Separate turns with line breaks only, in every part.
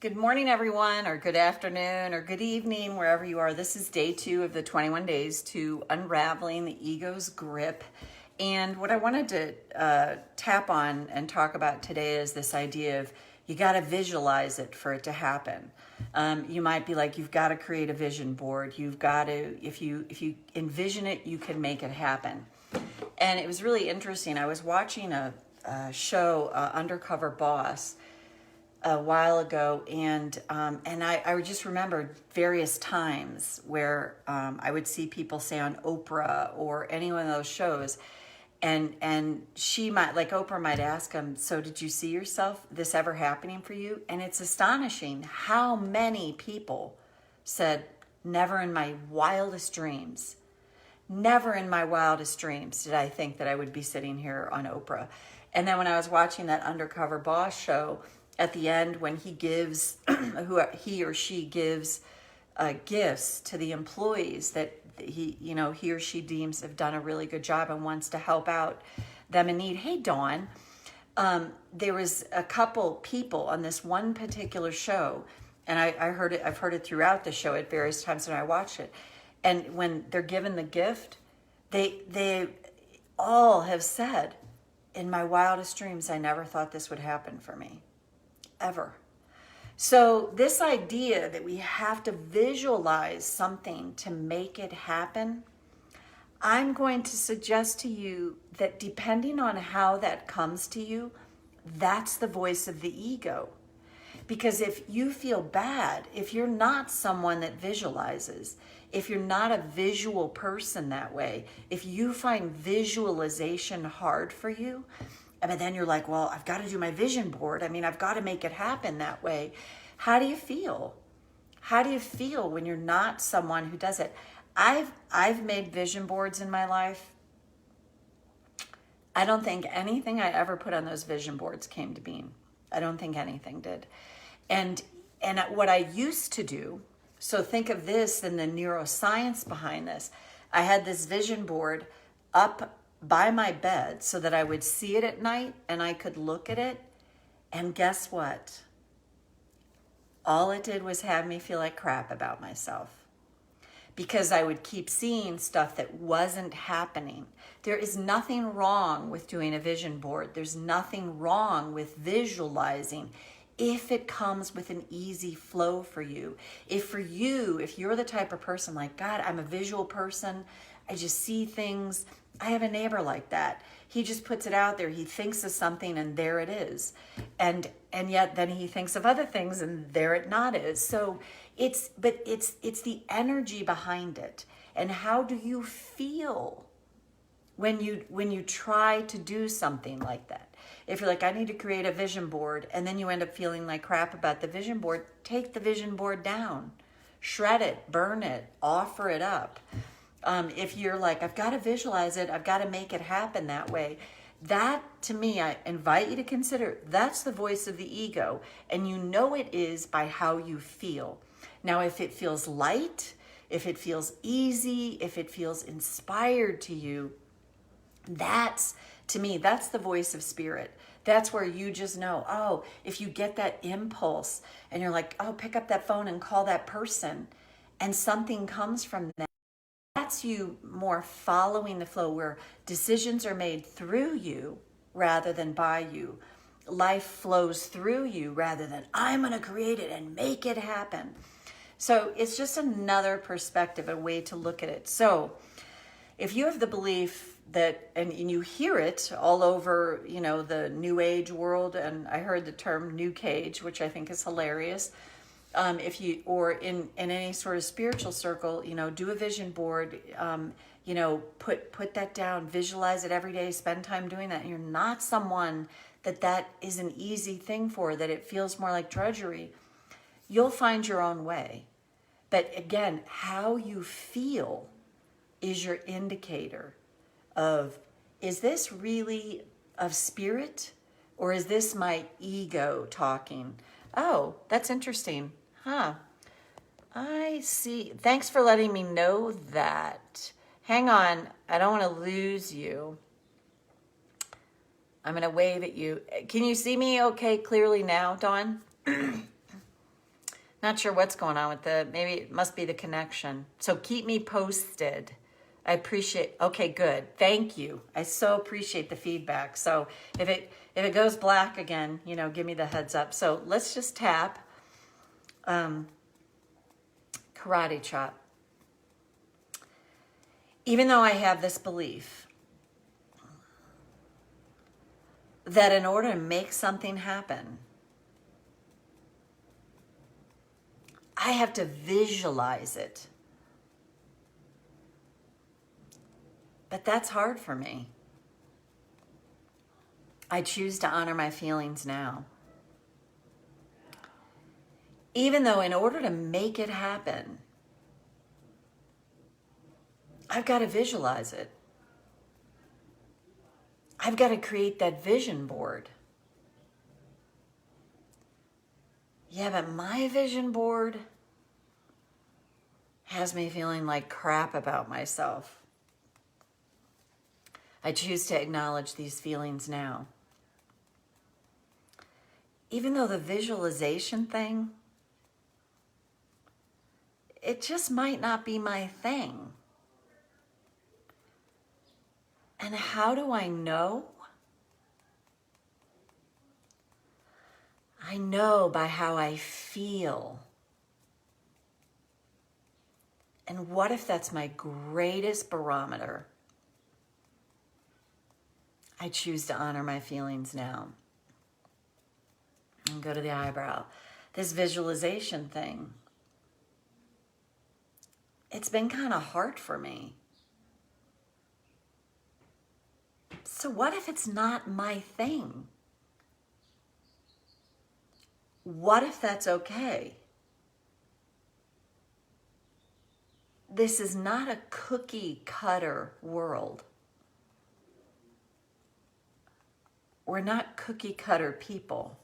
Good morning, everyone, or good afternoon, or good evening, wherever you are. This is day 2 of the 21 days to unraveling the ego's grip. And what I wanted to tap on and talk about today is this idea of you got to visualize it for it to happen. You might be like, you've got to create a vision board. You've got to, if you envision it, you can make it happen. And it was really interesting. I was watching a show, Undercover Boss, a while ago, and I just remembered various times where I would see people say on Oprah or any one of those shows, and she might, like Oprah might ask them, so did you see yourself this ever happening for you? And it's astonishing how many people said, never in my wildest dreams. Never in my wildest dreams did I think that I would be sitting here on Oprah. And then when I was watching that Undercover Boss show, at the end, when he gives, he or she gives gifts to the employees that he or she deems have done a really good job and wants to help out them in need. Hey, Dawn, there was a couple people on this one particular show, and I've heard it throughout the show at various times when I watch it. And when they're given the gift, they all have said, in my wildest dreams, I never thought this would happen for me. Ever. So this idea that we have to visualize something to make it happen, I'm going to suggest to you that depending on how that comes to you, that's the voice of the ego. Because if you feel bad, if you're not someone that visualizes, if you're not a visual person that way, if you find visualization hard for you, but then you're like, well, I've got to do my vision board. I mean, I've got to make it happen that way. How do you feel? How do you feel when you're not someone who does it? I've made vision boards in my life. I don't think anything I ever put on those vision boards came to being. I don't think anything did. And what I used to do, so think of this and the neuroscience behind this. I had this vision board up by my bed so that I would see it at night and I could look at it. And guess what? All it did was have me feel like crap about myself, because I would keep seeing stuff that wasn't happening. There is nothing wrong with doing a vision board. There's nothing wrong with visualizing if it comes with an easy flow for you. If you're the type of person like, God, I'm a visual person, I just see things. I have a neighbor like that. He just puts it out there. He thinks of something and there it is. And yet then he thinks of other things and there it not is. So it's the energy behind it. And how do you feel when you try to do something like that? If you're like, I need to create a vision board, and then you end up feeling like crap about the vision board, take the vision board down, shred it, burn it, offer it up. If you're like, I've got to visualize it, I've got to make it happen that way, that, to me, I invite you to consider, that's the voice of the ego. And you know it is by how you feel. Now, if it feels light, if it feels easy, if it feels inspired to you, that's, to me, that's the voice of spirit. That's where you just know, oh, if you get that impulse and you're like, oh, pick up that phone and call that person, and something comes from that. That's you more following the flow, where decisions are made through you rather than by you. Life flows through you rather than I'm going to create it and make it happen. So it's just another perspective, a way to look at it. So if you have the belief that, and you hear it all over, the new age world, and I heard the term new cage, which I think is hilarious. Or in any sort of spiritual circle, do a vision board, put that down, visualize it every day, spend time doing that. And you're not someone that is an easy thing for, that it feels more like drudgery. You'll find your own way. But again, how you feel is your indicator of, is this really of spirit, or is this my ego talking? Oh, that's interesting. Huh. I see. Thanks for letting me know that. Hang on. I don't want to lose you. I'm going to wave at you. Can you see me okay clearly now, Dawn? Not sure what's going on with maybe it must be the connection. So keep me posted. I appreciate, okay, good. Thank you. I so appreciate the feedback. So if it goes black again, give me the heads up. So let's just tap karate chop. Even though I have this belief that in order to make something happen, I have to visualize it. But that's hard for me. I choose to honor my feelings now. Even though in order to make it happen, I've got to visualize it. I've got to create that vision board. Yeah, but my vision board has me feeling like crap about myself. I choose to acknowledge these feelings now. Even though the visualization thing, it just might not be my thing. And how do I know? I know by how I feel. And what if that's my greatest barometer? I choose to honor my feelings now. And go to the eyebrow. This visualization thing, it's been kind of hard for me. So what if it's not my thing? What if that's okay? This is not a cookie cutter world. We're not cookie cutter people.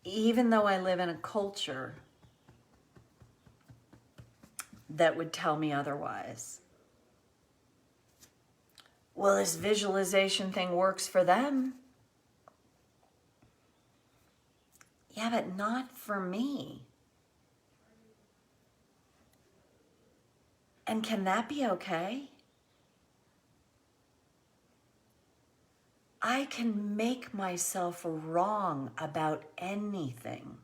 Even though I live in a culture that would tell me otherwise. Well, this visualization thing works for them. Yeah, but not for me. And can that be okay? I can make myself wrong about anything.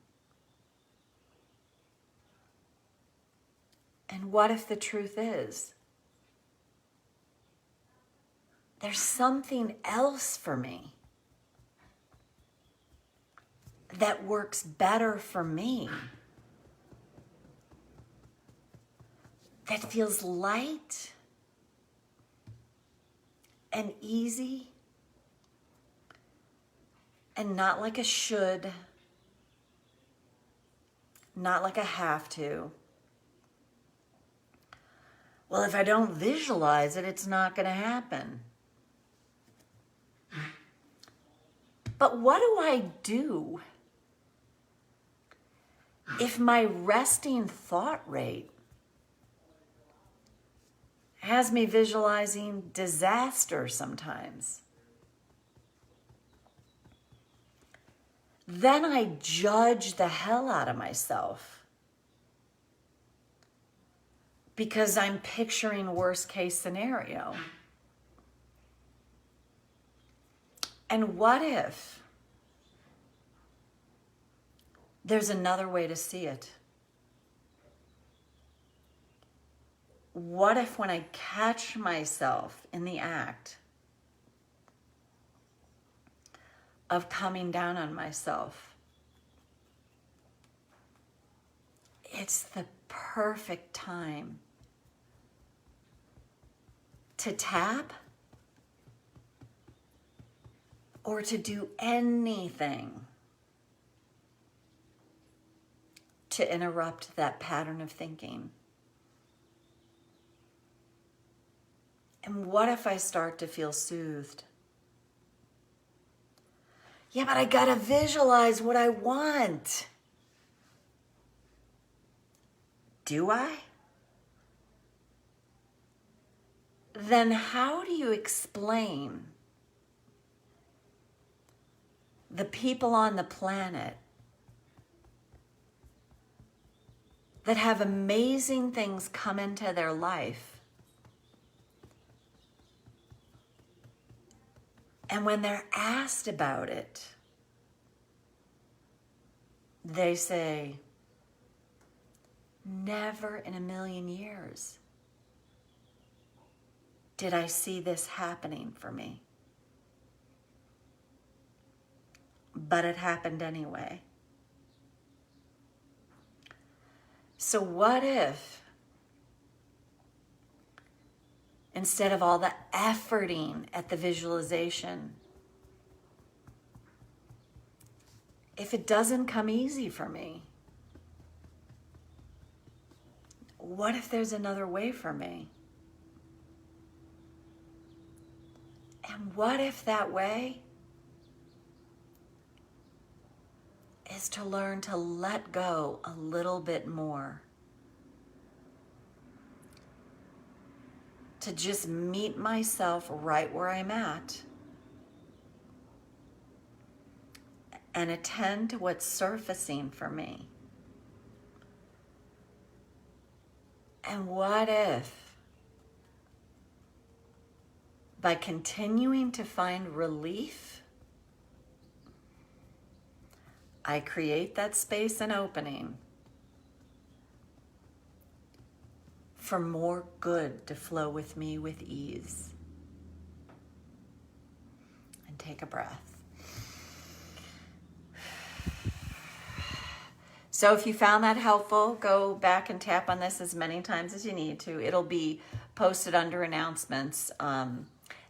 And what if the truth is, there's something else for me that works better for me, that feels light and easy and not like a should, not like a have to. Well, if I don't visualize it, it's not going to happen. But what do I do if my resting thought rate has me visualizing disaster sometimes? Then I judge the hell out of myself because I'm picturing worst case scenario. And what if there's another way to see it? What if when I catch myself in the act of coming down on myself, it's the perfect time to tap or to do anything to interrupt that pattern of thinking? And what if I start to feel soothed? Yeah, but I gotta visualize what I want. Do I? Then how do you explain the people on the planet that have amazing things come into their life. And when they're asked about it, they say, never in a million years did I see this happening for me. But it happened anyway. So what if, instead of all the efforting at the visualization, if it doesn't come easy for me, what if there's another way for me? And what if that way is to learn to let go a little bit more? To just meet myself right where I'm at and attend to what's surfacing for me. And what if, by continuing to find relief, I create that space and opening for more good to flow with me with ease? And take a breath. So if you found that helpful, go back and tap on this as many times as you need to. It'll be posted under announcements.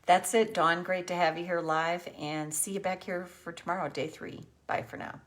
That's it, Dawn. Great to have you here live, and see you back here for tomorrow, day 3. Bye for now.